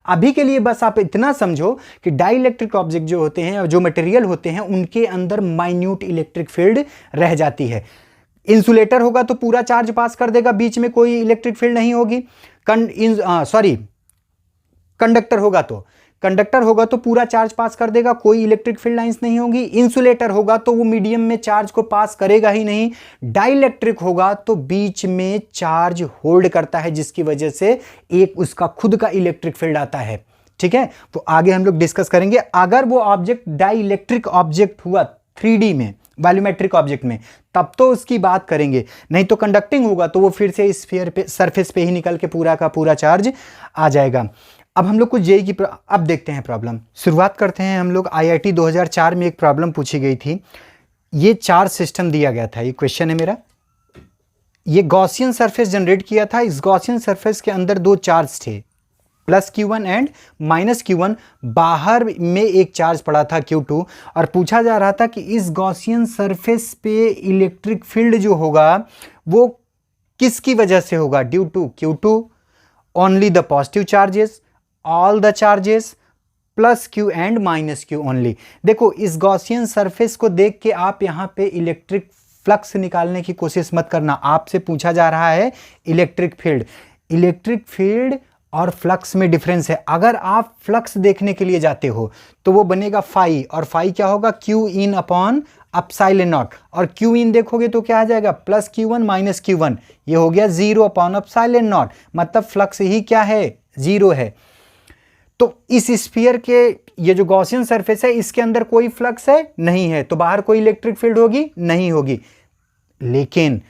अभी के लिए बस आप इतना समझो कि डाई इलेक्ट्रिक ऑब्जेक्ट जो होते हैं और जो मटेरियल होते हैं उनके अंदर माइन्यूट इलेक्ट्रिक फील्ड रह जाती है। इंसुलेटर होगा तो पूरा चार्ज पास कर देगा, बीच में कोई इलेक्ट्रिक फील्ड नहीं होगी। कंडक्टर होगा तो पूरा चार्ज पास कर देगा, कोई इलेक्ट्रिक फील्ड लाइंस नहीं होगी। इंसुलेटर होगा तो वो मीडियम में चार्ज को पास करेगा ही नहीं। डाइलेक्ट्रिक होगा तो बीच में चार्ज होल्ड करता है, जिसकी वजह से एक उसका खुद का इलेक्ट्रिक फील्ड आता है। ठीक है, तो आगे हम लोग डिस्कस करेंगे। अगर वो ऑब्जेक्ट डाइलेक्ट्रिक ऑब्जेक्ट हुआ 3D में, वॉल्यूमेट्रिक ऑब्जेक्ट में, तब तो उसकी बात करेंगे, नहीं तो कंडक्टिंग होगा तो वो फिर से स्फीयर पे, सरफेस पे ही निकल के पूरा का पूरा चार्ज आ जाएगा। अब हम लोग कुछ जेई की अब देखते हैं प्रॉब्लम। शुरुआत करते हैं हम लोग। IIT 2004 में एक प्रॉब्लम पूछी गई थी। ये चार्ज सिस्टम दिया गया था, ये क्वेश्चन है मेरा। ये गॉसियन सरफेस जनरेट किया था। इस गॉसियन सरफेस के अंदर दो चार्ज थे, +Q1 एंड -Q1। बाहर में एक चार्ज पड़ा था Q2, और पूछा जा रहा था कि इस गॉसियन सरफेस पे इलेक्ट्रिक फील्ड जो होगा वो किसकी वजह से होगा? Due to Q2, only the positive charges, all the charges, +Q and -Q only. देखो, इस गॉसियन सरफेस को देख के आप यहां पे इलेक्ट्रिक फ्लक्स निकालने की कोशिश मत करना। आपसे पूछा जा रहा है इलेक्ट्रिक फील्ड। इलेक्ट्रिक फील्ड और फ्लक्स में डिफरेंस है। अगर आप फ्लक्स देखने के लिए जाते हो तो वो बनेगा फाई, और फाई क्या होगा? Q इन अपॉन एप्सिलॉन नॉट। और Q इन देखोगे तो क्या आ जाएगा? +Q1 -Q1। ये हो गया 0 अपॉन एप्सिलॉन नॉट, मतलब फ्लक्स ही क्या है? 0 है। तो इस स्फीयर के ये जो गॉसियन सरफेस है इसके अंदर कोई फ्लक्स है? नहीं है। तो बाहर कोई इलेक्ट्रिक फील्ड होगी? नहीं होगी। लेकिन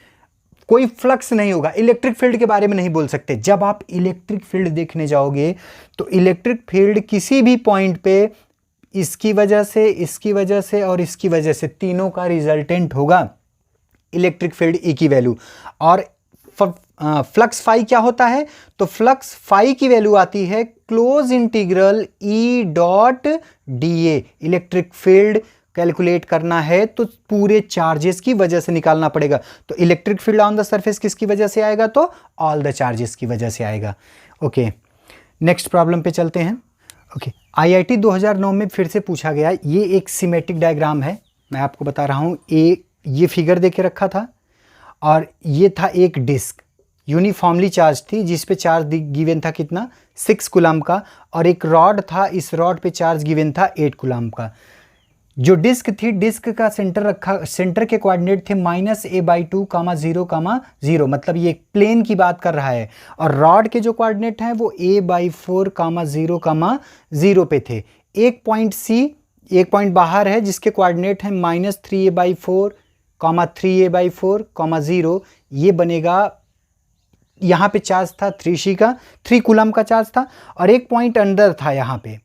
कोई फ्लक्स नहीं होगा। इलेक्ट्रिक फील्ड के बारे में नहीं बोल सकते। जब आप इलेक्ट्रिक फील्ड देखने जाओगे तो इलेक्ट्रिक फील्ड किसी भी पॉइंट पे इसकी वजह से, इसकी वजह से और इसकी वजह से, तीनों का रिजल्टेंट होगा इलेक्ट्रिक फील्ड E की वैल्यू। और फ्लक्स फाई क्या होता है? तो फ्लक्स फाई की वैल्यू आती है close integral E.dA। Electric field calculate करना है तो पूरे चार्जेस की वजह से निकालना पड़ेगा। तो electric field on the surface किसकी वजह से आएगा? तो ऑल द चार्जेस की वजह से आएगा। ओके, नेक्स्ट प्रॉब्लम पे चलते हैं। ओके, IIT 2009 में फिर से पूछा गया। ये एक सिमेट्रिक डायग्राम है, मैं आपको बता रहा हूँ। ये फिगर देके रखा था, और ये था एक डिस्क यूनिफॉर्मली चार्ज थी, जिस पे चार्ज गिवन था कितना? 6 कूलम का। और एक रॉड था, इस रॉड पे चार्ज गिवन था 8 कूलम का। जो डिस्क थी, डिस्क का सेंटर के कोऑर्डिनेट थे -a/2, 0, 0, मतलब ये प्लेन की बात कर रहा है। और रॉड के जो कोऑर्डिनेट हैं वो a/4, 0, 0 पे थे। एक पॉइंट C, एक पॉइंट बाहर है जिसके कोऑर्डिनेट हैं -3a/4, 3a/4, 0। ये बनेगा, यहाँ पे चार्ज था 3C का, 3 कूलम का चार्ज था। और एक पॉइंट अंदर था यहाँ पे,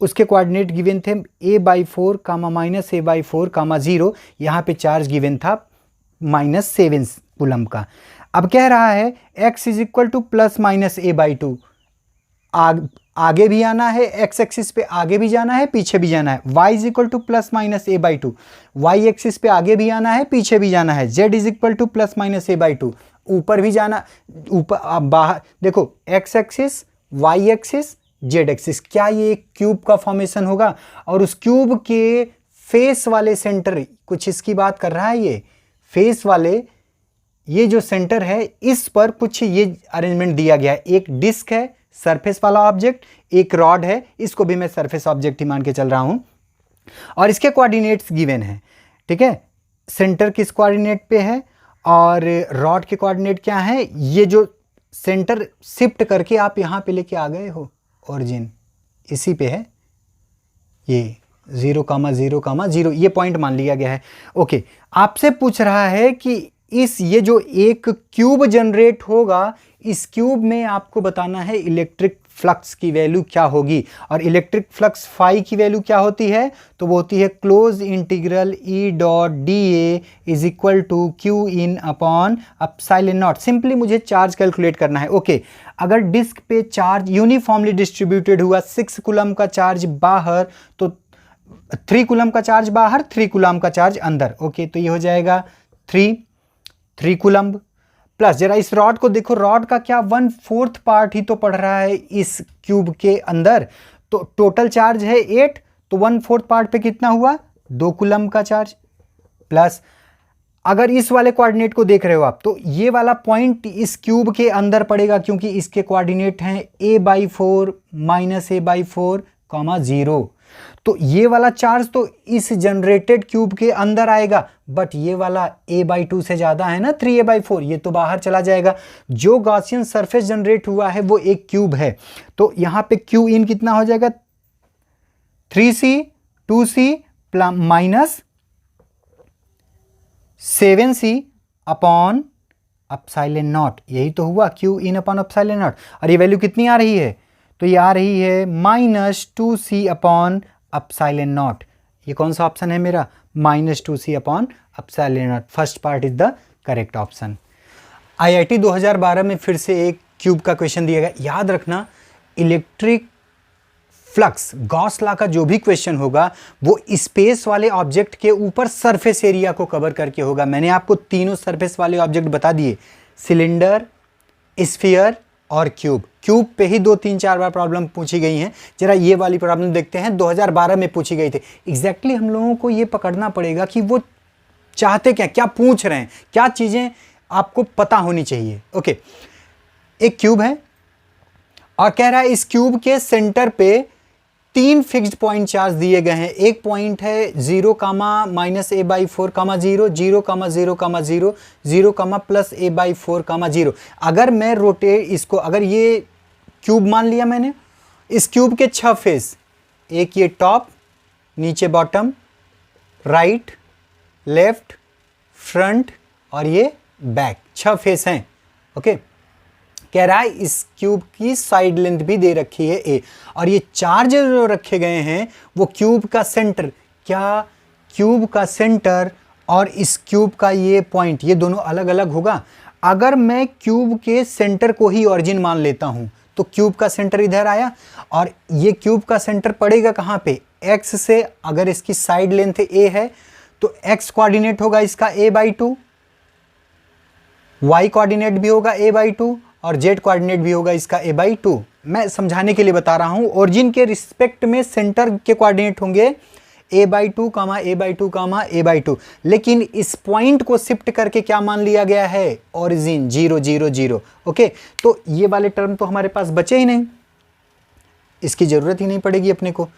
उसके कोऑर्डिनेट गिवन थे a/4, -a/4, 0। यहाँ पे चार्ज गिवन था -7 कूलम का। अब कह रहा है x = +-a/2। आगे भी आना है, x एक्सिस पे आगे भी जाना है, पीछे भी जाना है। y = +-a/2। y एक्सिस पे आगे भी आना है, पीछे भी जाना है। z = +-a/2। ऊपर भी जाना, ऊपर बाहर। देखो, x axis, y axis, z axis. क्या ये एक क्यूब का फॉर्मेशन होगा? और उस क्यूब के फेस वाले सेंटर, कुछ इसकी बात कर रहा है। ये फेस वाले, ये जो सेंटर है, इस पर कुछ ये अरेंजमेंट दिया गया है। एक डिस्क है, सरफेस वाला ऑब्जेक्ट, एक रॉड है, इसको भी मैं सरफेस ऑब्जेक्ट ही मान के चल रहा हूं। और इसके कोऑर्डिनेट्स गिवन है। ठीक है, सेंटर किस कोऑर्डिनेट पे है और रॉड के कोऑर्डिनेट क्या है? ये जो सेंटर शिफ्ट करके आप यहां पे लेके आ गए हो, ओरिजिन इसी पे है, ये 0, 0, 0, ये पॉइंट मान लिया गया है। ओके, आपसे पूछ रहा है कि ये जो एक क्यूब जनरेट होगा, इस क्यूब में आपको बताना है इलेक्ट्रिक फ्लक्स की वैल्यू क्या होगी। और इलेक्ट्रिक फ्लक्स फाई की वैल्यू क्या होती है? तो वो होती है close integral E.dA = Q in upon epsilon not. Simply मुझे चार्ज कैलकुलेट करना है। ओके, अगर डिस्क पे चार्ज यूनिफॉर्मली डिस्ट्रीब्यूटेड हुआ, 6 कूलम का चार्ज बाहर, तो 3 कूलम का चार्ज बाहर, 3 कूलम का चार्ज अंदर। ओके, तो ये हो जाएगा 3 कूलम प्लस जरा इस रॉड को देखो, रॉड का क्या 1/4 पार्ट ही तो पड़ रहा है इस क्यूब के अंदर, तो टोटल चार्ज है 8, तो 1/4 पार्ट पे कितना हुआ 2 कूलम का चार्ज। प्लस अगर इस वाले कोऑर्डिनेट को देख रहे हो आप, तो ये वाला पॉइंट इस क्यूब के अंदर पड़ेगा क्योंकि इसके कोऑर्डिनेट हैं a/4 -a/4, 0। तो ये वाला चार्ज तो इस जनरेटेड क्यूब के अंदर आएगा, बट ये वाला a/2 से ज्यादा है ना, 3a/4, ये तो बाहर चला जाएगा। जो गॉसियन सरफेस जनरेट हुआ है वो एक क्यूब है, तो यहां पे क्यू इन कितना हो जाएगा 3c 2c minus 7c upon epsilon not, यही तो हुआ Q in upon epsilon naught. और ये वैल्यू कितनी आ रही है, तो ये आ रही है -2c अपॉन एप्सिलॉन नॉट। ये कौन सा ऑप्शन है मेरा, -2c upon epsilon not. First part is the correct option. IIT 2012 में फिर से एक क्यूब का क्वेश्चन दिया गया। याद रखना, इलेक्ट्रिक फ्लक्स गॉस लॉ का जो भी क्वेश्चन होगा वो स्पेस वाले ऑब्जेक्ट के ऊपर सरफेस एरिया को कवर करके होगा। मैंने आपको तीनों सरफेस वाले ऑब्जेक्ट बता दिए, सिलेंडर, स्फीयर और क्यूब। क्यूब पे ही 2-3-4 बार प्रॉब्लम पूछी गई हैं। जरा ये वाली प्रॉब्लम देखते हैं, 2012 में पूछी गई थी। एग्जैक्टली हम लोगों को ये पकड़ना पड़ेगा कि वो चाहते क्या, क्या पूछ रहे हैं, क्या चीज़ें आपको पता होनी चाहिए। ओके, एक क्यूब है और कह रहा है इस क्यूब के सेंटर पे 3 फिक्स्ड पॉइंट चार्ज दिए गए हैं। एक पॉइंट है 0, -a/4, 0, 0, 0, 0, 0, +a/4, 0। अगर मैं रोटेट इसको, अगर ये क्यूब मान लिया मैंने, इस क्यूब के 6 फेस, एक ये टॉप, नीचे बॉटम, राइट, लेफ्ट, फ्रंट और ये बैक, 6 फेस हैं। ओके, कह रहा है इस क्यूब की साइड लेंथ भी दे रखी है a, और ये चार्ज जो रखे गए हैं वो क्यूब का सेंटर, क्या क्यूब का सेंटर और इस क्यूब का ये पॉइंट, ये दोनों अलग अलग होगा। अगर मैं क्यूब के सेंटर को ही ऑरिजिन मान लेता हूं तो क्यूब का सेंटर इधर आया और ये क्यूब का सेंटर पड़ेगा कहां पे, x से। अगर इसकी साइड लेंथ a है तो x कोऑर्डिनेट होगा इसका a/2, y कोऑर्डिनेट भी होगा a/2 और z कोऑर्डिनेट भी होगा इसका a/2। मैं समझाने के लिए बता रहा हूं, ओरिजिन के रिस्पेक्ट में सेंटर के कोऑर्डिनेट होंगे a/2, a/2, a/2, लेकिन इस पॉइंट को शिफ्ट करके क्या मान लिया गया है, ओरिजिन 0, 0, 0। ओके, तो ये वाले टर्म तो हमारे पास बचे ही नहीं, इसकी जरूरत ही नहीं पड़ेगी अपने को।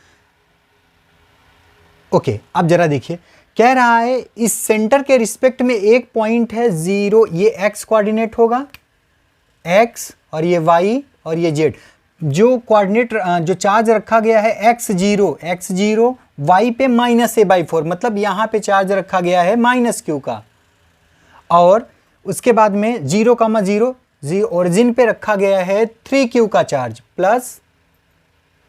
ओके, अब जरा देखिए, कह रहा है इस सेंटर के रिस्पेक्ट में एक पॉइंट है 0, ये x कोऑर्डिनेट होगा, x, और ये y और ये z। जो कोऑर्डिनेट, जो चार्ज रखा गया है x0 y पे -a/4, मतलब यहां पे चार्ज रखा गया है -q का। और उसके बाद में 0, 0 ओरिजिन पे रखा गया है 3q का चार्ज, प्लस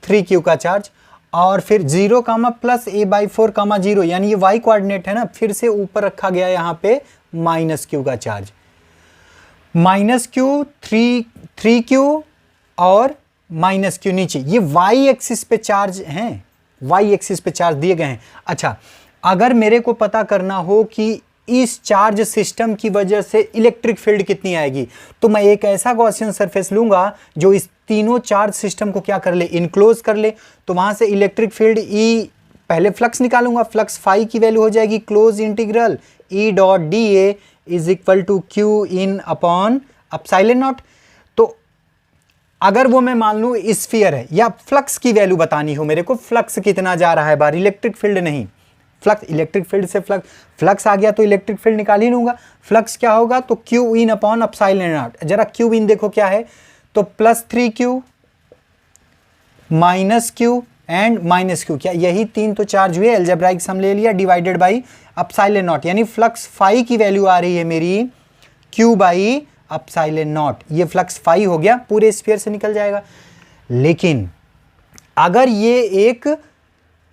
3q का चार्ज। और फिर 0, +a/4, 0, यानी ये y कोऑर्डिनेट है ना, फिर से ऊपर रखा गया है यहां पे -q का चार्ज। -q, 3q और -q नीचे, ये y एक्सिस पे चार्ज हैं, y एक्सिस पे चार्ज दिए गए हैं। अच्छा, अगर मेरे को पता करना हो कि इस चार्ज सिस्टम की वजह से इलेक्ट्रिक फील्ड कितनी आएगी, तो मैं एक ऐसा गॉसियन सरफेस लूंगा जो इस तीनों चार्ज सिस्टम को क्या कर ले, इनक्लोज कर ले। तो वहां से इलेक्ट्रिक फील्ड E, पहले फ्लक्स निकालूंगा, फ्लक्स फाई की वैल्यू हो जाएगी close integral E.dA = Q in upon epsilon not. तो अगर वो मैं मान लूं स्फीयर है, या फ्लक्स की वैल्यू बतानी हो मेरे को, फ्लक्स कितना जा रहा है बाहर, इलेक्ट्रिक फील्ड नहीं, फ्लक्स, इलेक्ट्रिक फील्ड से फ्लक्स आ गया तो इलेक्ट्रिक फील्ड निकाल ही लूंगा। फ्लक्स क्या होगा, तो Q in upon epsilon not. जरा Q in देखो क्या है, तो +3q -q एंड -q, क्या यही 3 तो चार्ज हुए, अलजेब्राइक सम ले लिया, डिवाइडेड बाई एप्सिलॉन नॉट, यानी फ्लक्स फाई की वैल्यू आ रही है मेरी Q/एप्सिलॉन नॉट। ये फ्लक्स फाई हो गया, पूरे स्फीयर से निकल जाएगा। लेकिन अगर ये एक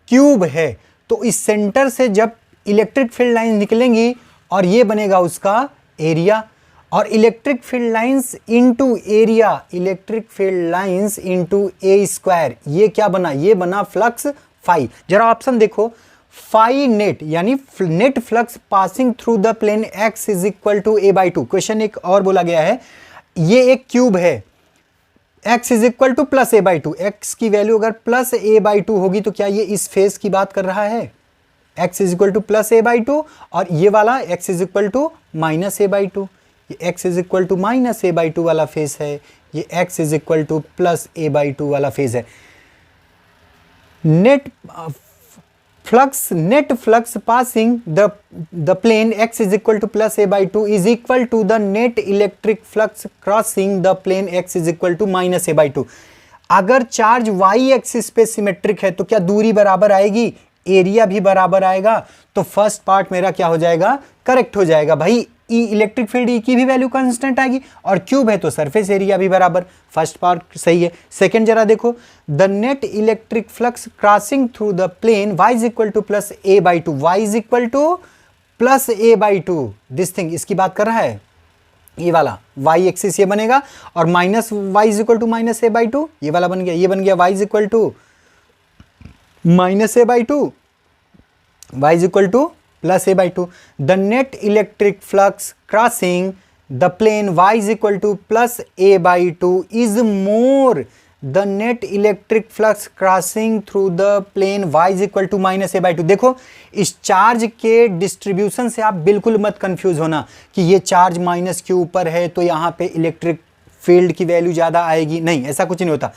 क्यूब है तो इस सेंटर से जब इलेक्ट्रिक फील्ड लाइन निकलेंगी और ये बनेगा उसका एरिया, और electric field lines into area, electric field lines into a², ये क्या बना, ये बना फ्लक्स फाई। जरा ऑप्शन देखो, फाई नेट यानी net flux passing through the plane x is equal to a/2। Question एक और बोला गया है, ये एक क्यूब है, x is equal to plus a/2, x की वैल्यू अगर प्लस a/2 होगी तो क्या ये इस फेस की बात कर रहा है, x is equal to plus a/2, और ये वाला x is equal to minus a/2, ये x is equal to minus a/2 वाला फेस है, ये x is equal to plus a/2 वाला फेस है। Net flux passing the plane x is equal to plus a/2 is equal to the net electric flux crossing the plane x is equal to minus a/2। अगर charge y axis पे symmetric है तो क्या दूरी बराबर आएगी, area भी बराबर आएगा। तो फर्स्ट पार्ट मेरा क्या हो जाएगा, करेक्ट हो जाएगा भाई। इलेक्ट्रिक फील्ड ई की भी वैल्यू कांस्टेंट आएगी और क्यूब है तो सरफेस एरिया भी बराबर, फर्स्ट पार्ट सही है। सेकंड जरा देखो, the net electric flux crossing through the plane y is equal to plus a/2, y is equal to plus a/2, this thing इसकी बात कर रहा है, ये वाला y एक्सिस ये बनेगा, और minus y is equal to minus a/2 ये वाला बन गया, ये बन गया y is equal to minus a/2, y is equal to plus a/2। The net electric flux crossing the plane y is equal to plus a/2 is more the net electric flux crossing through the plane y is equal to minus a/2। देखो इस charge के distribution से आप बिल्कुल मत confuse होना कि ये चार्ज माइनस के ऊपर है तो यहाँ पे इलेक्ट्रिक फील्ड की वैल्यू ज़्यादा आएगी, नहीं ऐसा कुछ नहीं होता।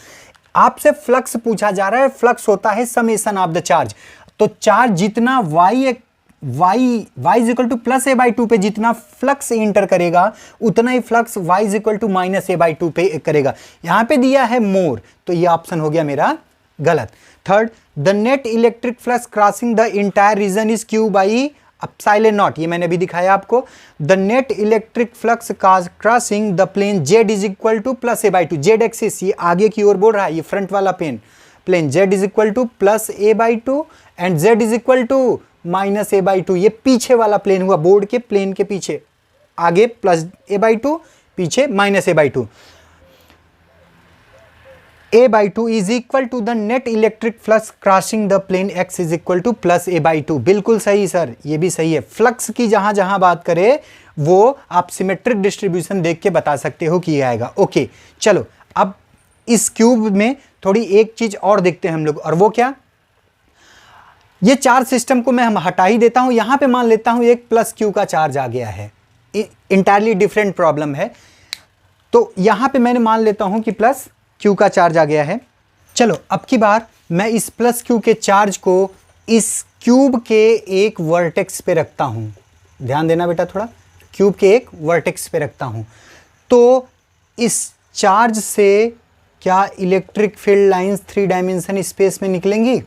आपसे फ्लक्स पूछा जा रहा है, फ्लक्स होता है समेशन ऑफ द चार्ज। तो चार्ज जितना y is equal to plus a/2 पे जितना फ्लक्स इंटर करेगा उतना ही flux y is equal to minus a/2 पे करेगा। यहां पे दिया है मोर, तो ये ऑप्शन हो गया मेरा गलत। Third, the net electric flux crossing the entire region is q by epsilon naught, ये मैंने अभी दिखाया आपको। The net electric flux crossing the plane z is equal to plus a/2, z axis ये आगे की ओर बोल रहा है, ये फ्रंट वाला plane z is equal to plus a/2 and z is equal to minus a/2, ये पीछे वाला प्लेन हुआ, बोर्ड के प्लेन के पीछे, आगे प्लस a/2 पीछे minus a/2। a/2 is equal to the net electric flux crossing the plane x is equal to plus a/2, बिल्कुल सही सर, ये भी सही है। फ्लक्स की जहां जहां बात करें वो आप सिमेट्रिक डिस्ट्रीब्यूशन देख के बता सकते हो कि ये आएगा। ओके चलो, अब इस क्यूब में थोड़ी एक चीज और देखते हैं हम लोग, और वो क्या, ये चार्ज सिस्टम को मैं हम हटा ही देता हूं, यहां पे मान लेता हूं एक प्लस क्यू का चार्ज आ गया है, इंटायरली डिफरेंट प्रॉब्लम है। तो यहां पे मैंने मान लेता हूं कि प्लस क्यू का चार्ज आ गया है। चलो अब की बार मैं इस प्लस क्यू के चार्ज को इस क्यूब के एक वर्टेक्स पे रखता हूं, ध्यान देना बेटा थोड़ा, क्यूब के एक वर्टेक्स पे रखता हूं, तो इस चार्ज से क्या electric field lines 3 dimension space में निकलेंगी,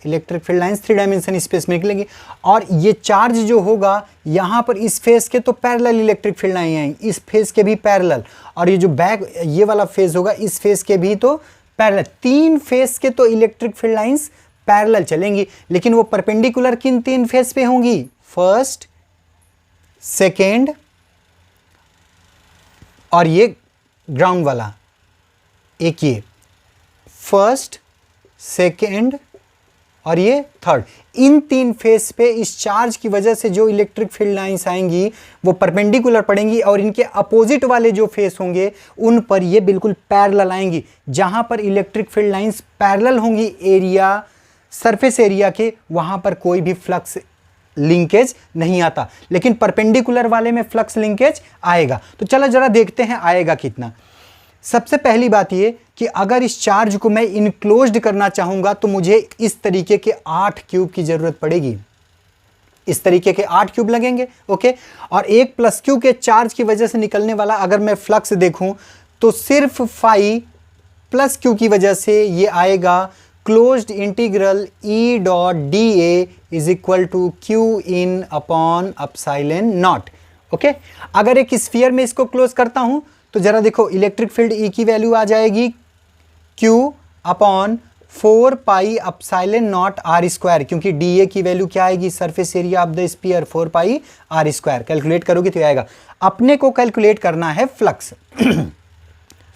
electric field lines 3 dimension space में निकलेंगी, और ये चार्ज जो होगा यहाँ पर इस फेस के तो पैरेलल इलेक्ट्रिक फील्ड लाइन आएंगी, इस फेस के भी पैरेलल, और ये जो बैक ये वाला फेस होगा इस फेस के भी तो पैरेलल, 3 फेस के तो इलेक्ट्रिक फील्ड लाइंस पैरेलल चलेंगी, लेकिन वो परपेंडिकुलर किन 3 फेस पे होंगी, फर्स्ट, सेकेंड और ये ग्राउंड वाला, एक ये फर्स्ट, सेकेंड और ये थर्ड, इन 3 फेस पे इस चार्ज की वजह से जो इलेक्ट्रिक फील्ड लाइंस आएंगी वो परपेंडिकुलर पड़ेंगी, और इनके अपोजिट वाले जो फेस होंगे उन पर ये बिल्कुल पैरेलल आएंगी। जहां पर इलेक्ट्रिक फील्ड लाइंस पैरेलल होंगी एरिया, सरफेस एरिया के, वहां पर कोई भी फ्लक्स लिंकेज नहीं आता, लेकिन परपेंडिकुलर वाले में फ्लक्स लिंकेज आएगा। तो चलो जरा देखते हैं आएगा कितना। सबसे पहली बात ये कि अगर इस चार्ज को मैं इनक्लोज्ड करना चाहूंगा तो मुझे इस तरीके के 8 क्यूब की जरूरत पड़ेगी, इस तरीके के 8 क्यूब लगेंगे। ओके, और एक प्लस क्यू के चार्ज की वजह से निकलने वाला अगर मैं फ्लक्स देखूं तो सिर्फ फाई प्लस क्यू की वजह से ये आएगा closed integral E dot D A is equal to Q in upon epsilon naught. Okay, अगर एक स्फीयर में इसको क्लोज करता हूं तो जरा देखो इलेक्ट्रिक फील्ड ई की वैल्यू आ जाएगी Q upon 4 pi epsilon naught R square, क्योंकि डी ए की वैल्यू क्या आएगी, surface area of the sphere 4 pi R square, calculate करोगे तो आएगा। अपने को कैलकुलेट करना है फ्लक्स,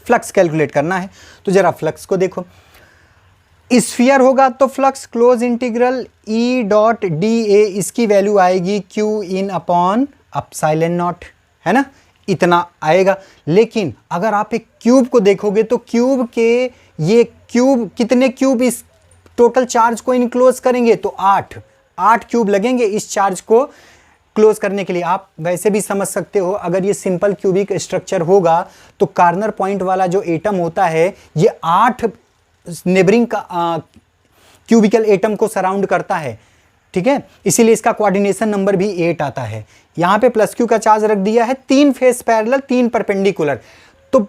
फ्लक्स कैलकुलेट करना है, तो जरा फ्लक्स को देखो। स्फीयर होगा तो flux close integral E dot D A, इसकी वैल्यू आएगी Q in upon epsilon not, है ना, इतना आएगा। लेकिन अगर आप एक क्यूब को देखोगे तो क्यूब के ये क्यूब कितने क्यूब इस टोटल चार्ज को इनक्लोज करेंगे, तो 8 क्यूब लगेंगे इस चार्ज को क्लोज करने के लिए। आप वैसे भी समझ सकते हो, अगर ये सिंपल क्यूबिक स्ट्रक्चर होगा तो कार्नर पॉइंट वाला जो एटम होता है ये 8 नेबरिंग क्यूबिकल एटम को सराउंड करता है, ठीक है, इसीलिए इसका कोऑर्डिनेशन नंबर भी 8 आता है। यहां पे प्लस क्यू का चार्ज रख दिया है, 3 फेस पैरेलल 3 परपेंडिकुलर, तो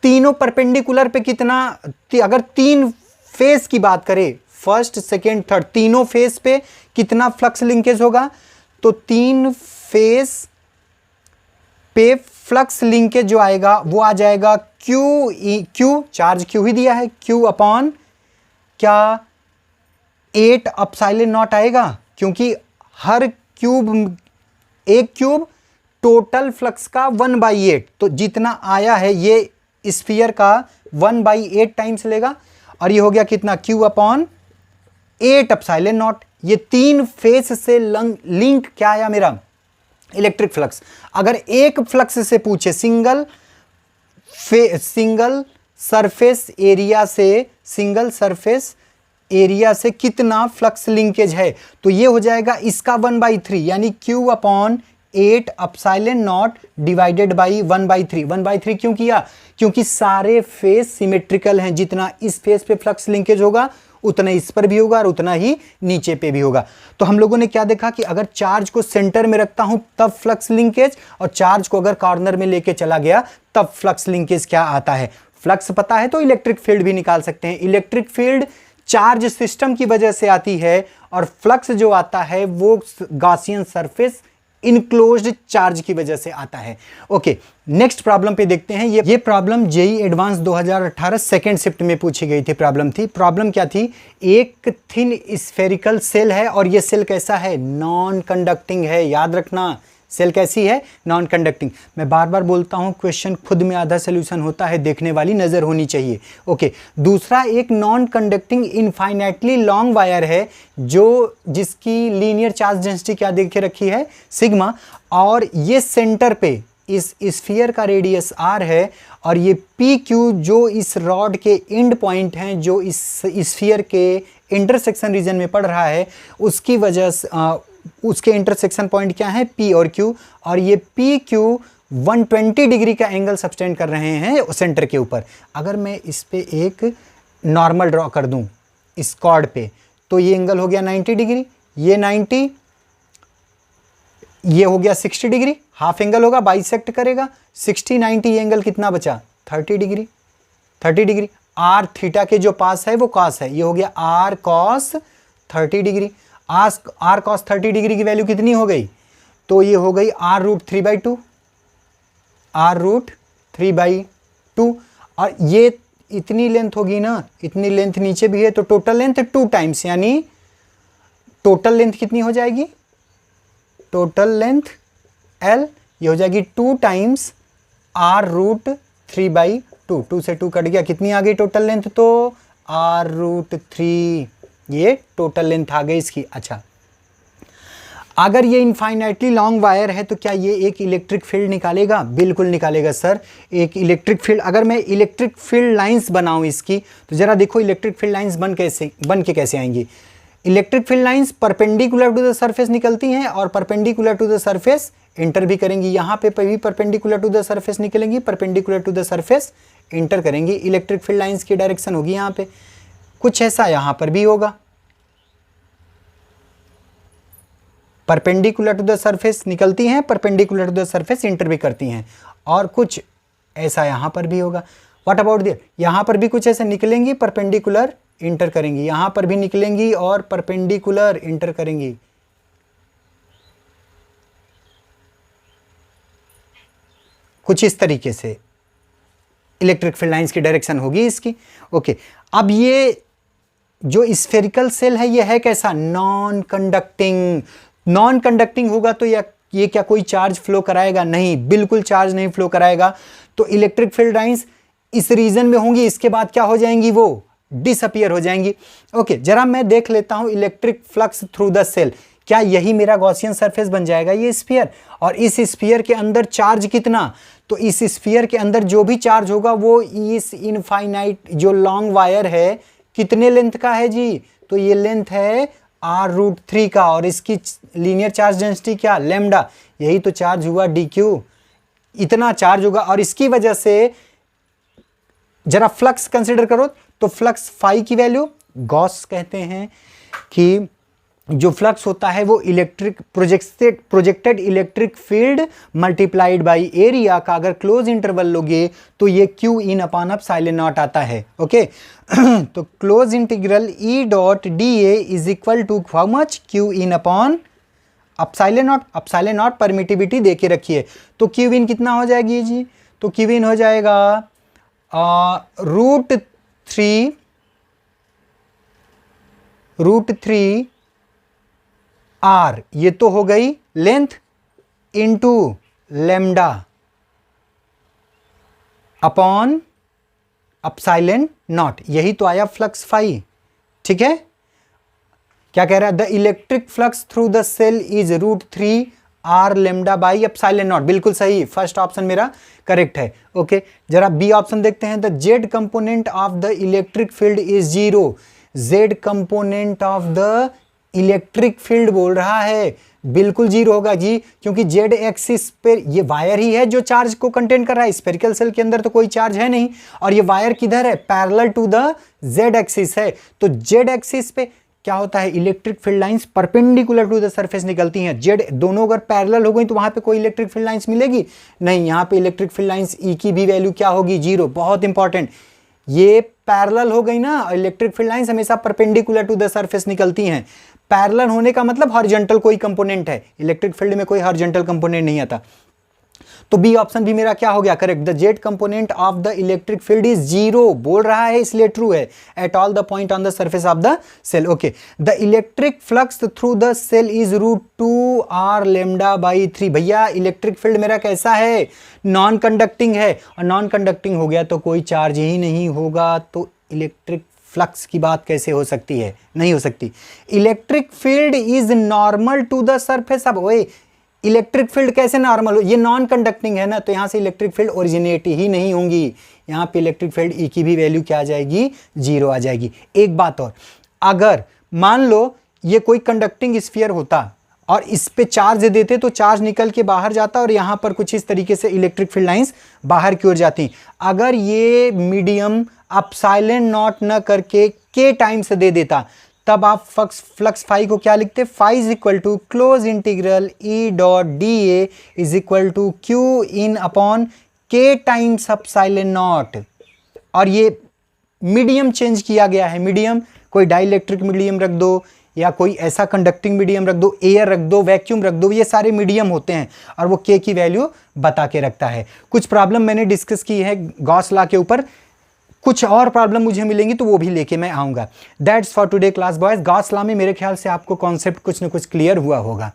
तीनों परपेंडिकुलर पे कितना, अगर 3 फेस की बात करें, फर्स्ट सेकेंड थर्ड, तीनों फेस पे कितना फ्लक्स लिंकेज होगा, तो 3 फेस पे फ्लक्स लिंकेज जो आएगा वो आ जाएगा क्यू चार्ज क्यू ही दिया है, क्यू अपॉन क्या 8 एप्सिलॉन नॉट आएगा, क्योंकि हर क्यूब, एक क्यूब टोटल फ्लक्स का 1/8, तो जितना आया है ये स्फीयर का 1/8 टाइम्स लेगा, और ये हो गया कितना, क्यू अपॉन 8 एप्सिलॉन नॉट। ये 3 फेस से लिंक क्या आया मेरा, इलेक्ट्रिक फ्लक्स। अगर एक फ्लक्स से पूछे सिंगल सरफेस एरिया से कितना फ्लक्स लिंकेज है, तो ये हो जाएगा इसका 1/3, यानी Q upon 8 epsilon not divided by 1/3। 1/3 क्यों किया, क्योंकि सारे फेस सिमेट्रिकल हैं, जितना इस फेस पे फ्लक्स लिंकेज होगा उतना इस पर भी होगा और उतना ही नीचे पे भी होगा। तो हम लोगों ने क्या देखा कि अगर चार्ज को सेंटर में रखता हूं तब फ्लक्स लिंकेज, और चार्ज को अगर कॉर्नर में लेके चला गया तब फ्लक्स लिंकेज क्या आता है। फ्लक्स पता है तो इलेक्ट्रिक फील्ड भी निकाल सकते हैं। इलेक्ट्रिक फील्ड चार्ज सिस्टम की वजह से आती है, और फ्लक्स जो आता है वो गॉसियन सरफेस इनक्लोज्ड चार्ज की वजह से आता है। ओके, नेक्स्ट प्रॉब्लम पे देखते हैं। ये problem JEE advance 2018 second shift में पूछी गई थी। प्रॉब्लम क्या थी, एक थिन स्फेरिकल सेल है, और ये सेल कैसा है, नॉन कंडक्टिंग है। याद रखना, सेल कैसी है, नॉन कंडक्टिंग। मैं बार बार बोलता हूं, क्वेश्चन खुद में आधा सोल्यूशन होता है, देखने वाली नजर होनी चाहिए। ओके, दूसरा एक non conducting infinitely long wire है, जिसकी लीनियर चार्ज डेंसिटी क्या दे के रखी है, सिग्मा, और ये सेंटर पे इस स्फीयर का रेडियस r है, और ये पी क्यू जो इस रॉड के एंड पॉइंट हैं, जो इस स्फीयर के इंटरसेक्शन रीजन में पड़ रहा है, उसकी वजह से उसके इंटरसेक्शन पॉइंट क्या है, P और Q, और ये PQ 120 डिग्री का एंगल सब्सटेंड कर रहे हैं सेंटर के ऊपर। अगर मैं इस पे एक नॉर्मल ड्रॉ कर दूं इस कॉर्ड पे, तो ये एंगल हो गया 90 डिग्री, ये 90, ये हो गया 60 डिग्री, हाफ एंगल होगा, बाइसेक्ट करेगा, 60 90, ये एंगल कितना बचा, 30 डिग्री। आर थीटा के जो पास है वो कॉस है, ये हो गया R cos 30 degree. R cos 30 degree की वैल्यू कितनी हो गई, तो ये हो गई r√3/2, r√3/2, और ये इतनी लेंथ होगी ना, इतनी लेंथ नीचे भी है, तो टोटल लेंथ 2 टाइम्स, यानी टोटल लेंथ कितनी हो जाएगी, टोटल लेंथ L, ये हो जाएगी 2 टाइम्स r√3/2। 2 से 2 कट गया, कितनी आ गई टोटल लेंथ, तो r√3, ये टोटल लेंथ आ गई इसकी। अच्छा, अगर ये इनफाइनाइटली लॉन्ग वायर है तो क्या ये एक इलेक्ट्रिक फील्ड निकालेगा, बिल्कुल निकालेगा सर। एक इलेक्ट्रिक फील्ड, अगर मैं इलेक्ट्रिक फील्ड लाइंस बनाऊं इसकी, तो जरा देखो इलेक्ट्रिक फील्ड लाइंस बन के कैसे आएंगी। Electric field lines perpendicular to the surface निकलती हैं, और perpendicular to the surface enter भी करेंगी। यहाँ पे भी परपेंडिकुलर टू द सरफेस निकलेंगी, perpendicular to the surface enter करेंगी। इलेक्ट्रिक फील्ड लाइंस की डायरेक्शन होगी यहाँ पे, कुछ ऐसा यहाँ पर भी होगा, परपेंडिकुलर टू द सरफेस निकलती हैं, perpendicular to the surface enter भी करती हैं, और कुछ ऐसा यहाँ पर भी होगा। व्हाट अबाउट दियर, यहाँ पर भी कुछ ऐसे निकलेंगी, परपेंडिकुलर इंटर करेंगी, यहाँ पर भी निकलेंगी और परपेंडिकुलर इंटर करेंगी। कुछ इस तरीके से इलेक्ट्रिक फील्ड लाइंस की डायरेक्शन होगी इसकी। ओके, अब ये जो स्फेरिकल सेल है ये है कैसा, नॉन कंडक्टिंग। नॉन कंडक्टिंग होगा तो ये क्या कोई चार्ज फ्लो कराएगा, नहीं, बिल्कुल चार्ज नहीं फ्लो कराएगा। तो इलेक्ट्रिक फील्ड लाइंस इस रीजन में होंगी, इसके बाद क्या हो जाएंगी, वो डिसअपियर हो जाएंगी। ओके, जरा मैं देख लेता हूं electric flux through the cell, क्या यही मेरा गॉसियन सरफेस बन जाएगा ये स्फीयर, और इस स्फीयर के अंदर चार्ज कितना, तो इस स्फीयर के अंदर जो भी चार्ज होगा वो इस इनफाइनाइट जो लॉन्ग वायर है कितने लेंथ का है जी, तो ये लेंथ है r√3 का, और इसकी लीनियर चार्ज डेंसिटी क्या, लैम्डा, यही तो चार्ज हुआ dq, इतना चार्ज होगा। और इसकी वजह से जरा फ्लक्स कंसिडर करो, तो फ्लक्स फाई की वैल्यू, गॉस कहते हैं कि जो फ्लक्स होता है वो electric projected electric field multiplied by area का अगर क्लोज इंटरवल लोगे तो ये q in upon epsilon naught आता है। ओके तो close integral E dot D A is equal to how much, q in upon epsilon naught, epsilon naught permittivity दे के रखिए, तो क्यू इन कितना हो जाएगी जी, तो क्यू इन हो जाएगा √3 आर, ये तो हो गई length, into lambda upon epsilon not, यही तो आया फ्लक्स फाई। ठीक है, क्या कह रहा है, the electric flux through the cell is √3 R lambda by epsilon naught, बिल्कुल सही, फर्स्ट ऑप्शन मेरा करेक्ट है। ओके, जरा बी ऑप्शन देखते हैं, the Z component of the electric field is 0, Z component of the electric field बोल रहा है, बिल्कुल 0 होगा जी, क्योंकि जेड एक्सिस पे ये वायर ही है जो चार्ज को कंटेन कर रहा है, स्फेरिकल सेल के अंदर तो कोई चार्ज है नहीं, और ये वायर किधर है, parallel to the Z axis है, तो जेड एक्सिस पे क्या होता है, electric field lines perpendicular to the surface निकलती हैं, जेड दोनों अगर पैरेलल हो गई तो वहां पे कोई इलेक्ट्रिक फील्ड लाइंस मिलेगी नहीं, यहां पे इलेक्ट्रिक फील्ड लाइंस ई की भी वैल्यू क्या होगी, 0, बहुत इंपॉर्टेंट, ये पैरेलल हो गई ना, इलेक्ट्रिक फील्ड लाइंस हमेशा परपेंडिकुलर टू द सरफेस निकलती हैं, पैरेलल होने का मतलब हॉरिजॉन्टल कोई कंपोनेंट है, इलेक्ट्रिक फील्ड में कोई हॉरिजॉन्टल कंपोनेंट नहीं आता, तो बी ऑप्शन भी मेरा क्या हो गया correct, the Z component of the electric field is 0 बोल रहा है, इसलिए ट्रू है, at all the point on the surface of the cell. Okay, the electric flux through the cell is √2 R lambda by 3, भैया electric field मेरा कैसा है, non conducting है, और नॉन कंडक्टिंग हो गया तो कोई चार्ज ही नहीं होगा, तो इलेक्ट्रिक फ्लक्स की बात कैसे हो सकती है, नहीं हो सकती। Electric field is normal to the surface, अब ओए इलेक्ट्रिक फील्ड कैसे नॉर्मल हो, ये नॉन कंडक्टिंग है ना, तो यहां से इलेक्ट्रिक फील्ड ओरिजिनेट ही नहीं होंगी, यहां पे इलेक्ट्रिक फील्ड ई की भी वैल्यू क्या आ जाएगी, 0 आ जाएगी। एक बात और, अगर मान लो ये कोई कंडक्टिंग स्फीयर होता और इस पे चार्ज देते तो चार्ज निकल के बाहर जाता और यहां पर कुछ इस तरीके से इलेक्ट्रिक फील्ड लाइंस बाहर की ओर जाती, अगर ये मीडियम एप्सिलॉन नॉट न करके के टाइम से दे देता, तब आप फ्लक्स फाई को क्या लिखते, phi is equal to close integral E dot D A is equal to Q in upon K times epsilon naught, और ये मीडियम चेंज किया गया है, मीडियम कोई डाइलेक्ट्रिक मीडियम रख दो या कोई ऐसा कंडक्टिंग मीडियम रख दो, एयर रख दो, वैक्यूम रख दो, ये सारे मीडियम होते हैं और वो के की वैल्यू बता के रखता है। कुछ प्रॉब्लम मैंने डिस्कस की है गॉस लॉ के ऊपर, कुछ और प्रॉब्लम मुझे मिलेंगी तो वो भी लेके मैं आऊंगा। That's for today class boys, Gauss law में मेरे ख्याल से आपको कॉन्सेप्ट कुछ न कुछ क्लियर हुआ होगा।